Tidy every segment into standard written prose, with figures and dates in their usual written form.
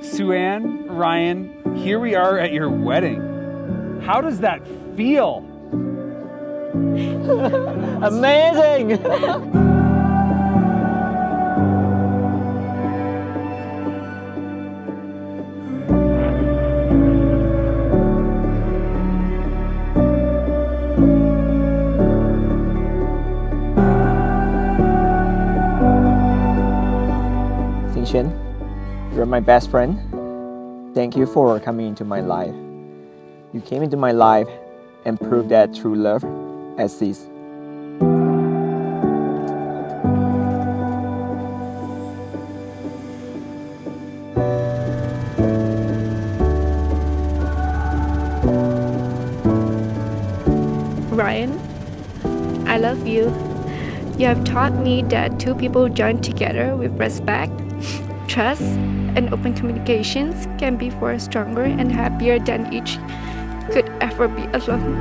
Suanne Ryan, here we are at your wedding. How does that feel? Amazing! Xinxuan, you're my best friend. Thank you for coming into my life. You came into my life and proved that true love exists. Ryan, I love you. You have taught me that two people joined together with respect, trust, and open communications can be far stronger and happier than each could ever be alone.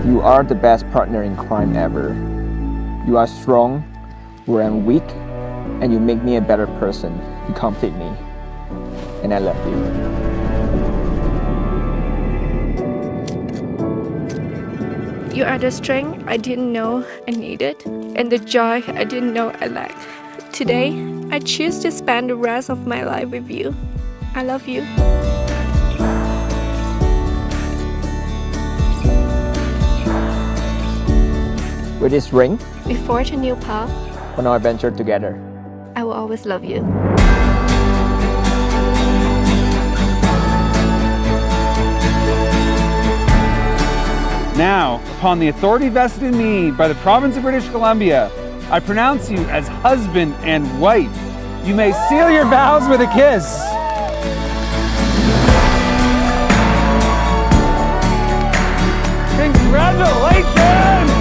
You are the best partner in crime ever. You are strong where I'm weak, and you make me a better person. You complete me, and I love you. You are the strength I didn't know I needed, and the joy I didn't know I lacked. Today, I choose to spend the rest of my life with you. I love you. With this ring, We forge a new path. on our adventure together. I will always love you. Now, upon the authority vested in me by the province of British Columbia, I pronounce you as husband and wife. You may seal your vows with a kiss. Congratulations!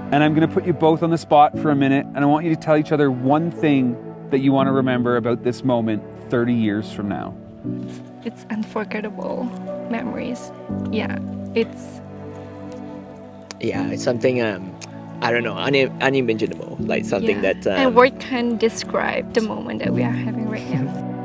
And I'm going to put you both on the spot for a minute, and I want you to tell each other one thing that you want to remember about this moment 30 years from now. It's unforgettable memories. Yeah, it's something I don't know, unimaginable, like something that and word can describe the moment that we are having right now.